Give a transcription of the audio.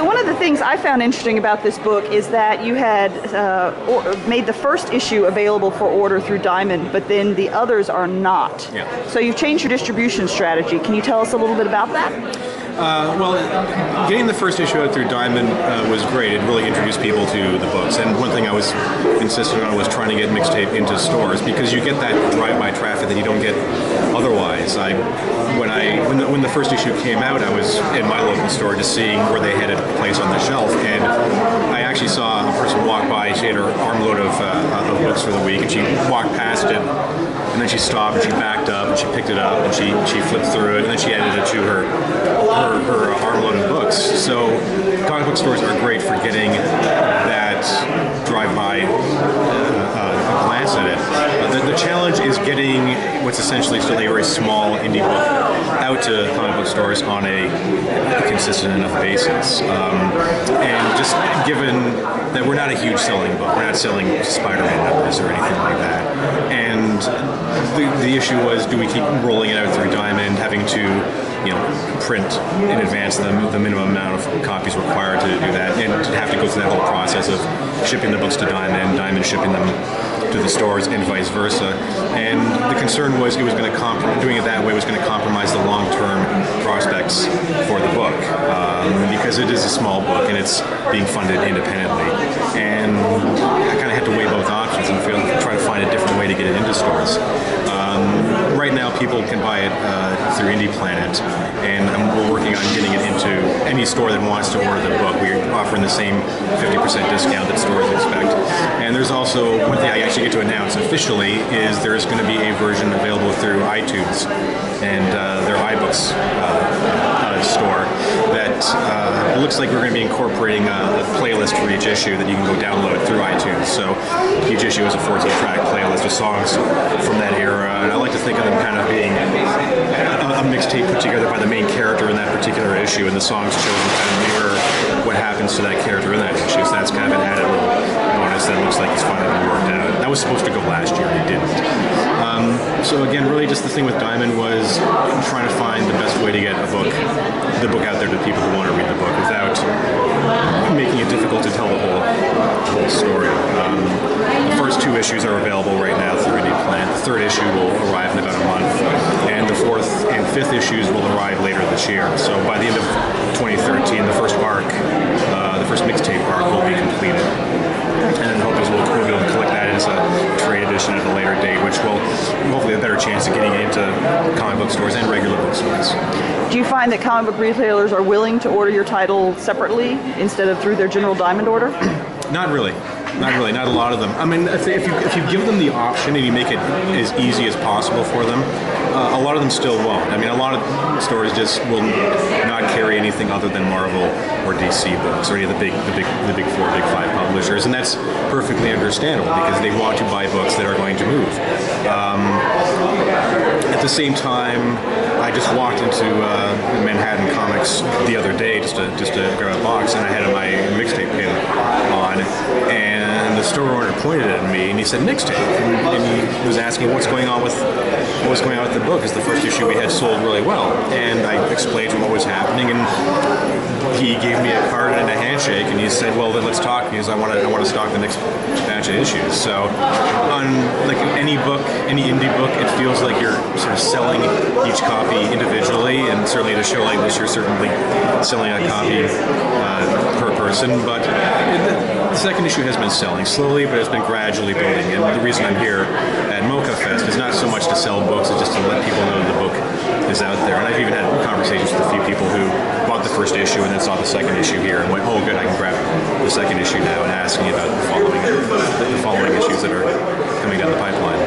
one of the things I found interesting about this book is that you had made the first issue available for order through Diamond, but then the others are not. Yeah. So you've changed your distribution strategy. Can you tell us a little bit about that? Well, getting the first issue out through Diamond was great. It really introduced people to the books. And one thing I was insistent on was trying to get Mixtape into stores, because you get that drive-by traffic that you don't get otherwise. When the first issue came out, I was in my local store just seeing where they had it placed on the shelf, and I actually saw a person walk by. She had her armload of books for the week, and she walked past it, and then she stopped and she backed up and she picked it up and she flipped through it, and then she added it to her armload of books. So comic book stores are great for getting that drive-by glance at it. The challenge is getting what's essentially still a very small indie book out to comic book stores on a consistent enough basis. And just given that we're not a huge selling book, we're not selling Spider-Man numbers or anything like that. And the issue was, do we keep rolling it out through Diamond, having to print in advance the minimum amount of copies required to do that, and to have to go through that whole process of shipping the books to Diamond, Diamond shipping them to the stores, and vice versa. And the concern was doing it that way was going to compromise the long-term prospects for the book, because it is a small book and it's being funded independently. And I kind of had to weigh both options and try to find a different way to get it into stores. Right now, people can buy it through Indie Planet, and we're working on getting it into any store that wants to order the book. We're offering the same 50% discount that stores expect. And there's also one thing I actually get to announce officially is there's going to be a version available through iTunes and their iBooks store that looks like we're going to be incorporating a playlist for each issue that you can go download through iTunes. So each issue is a 14-track playlist of songs from that era, and I like to think of them kind of being a mixtape put together by the main character in that particular issue, and the songs chosen kind of mirror what happens to that character in that issue. So that's kind of an added little bonus that looks like it's finally been worked out. That was supposed to go last year, it didn't. So again, really just the thing with Diamond was trying to find the best way to get the book out there to people who want to read the book without making it difficult to tell the whole story. The first two issues are available right now through Indie Planet. The third issue will arrive in about a month, and the fourth and fifth issues will arrive later this year. So by the end of 2013, the first arc, the first mixtape arc, will be completed. And then hopefully we'll be able to collect that as a trade edition at a later date, which will hopefully have a better chance of getting it into comic book stores and regular bookstores. Do you find that comic book retailers are willing to order your title separately instead of through their general Diamond order? Not really. Not a lot of them. I mean, if you give them the option and you make it as easy as possible for them, a lot of them still won't. I mean, a lot of stores just will not carry anything other than Marvel or DC books or any of the big four, big five publishers, and that's perfectly understandable because they want to buy books that are going to move. At the same time, I just walked into Manhattan Comics the other day just to grab a box, and I had my Mixtape pin on, and the store owner pointed at me and he said Mixtape, and he was asking what's going on with the book, because the first issue we had sold really well, and I explained to him what was happening, and he gave me a card and a handshake, and he said, well, then let's talk, because I want to stock the next batch of issues. So on like any book, any indie book, it feels like you're sort of selling each copy individually, and certainly at a show like this, you're certainly selling a copy per person, but the second issue has been selling slowly, but it's been gradually building, and the reason I'm here at MoCCA Fest is not so much to sell books, it's just to let people know the book is out there. And I've even had conversations with a few people who bought the first issue and then saw the second issue here and went, oh good, I can grab the second issue now, and asking about the following issues that are coming down the pipeline.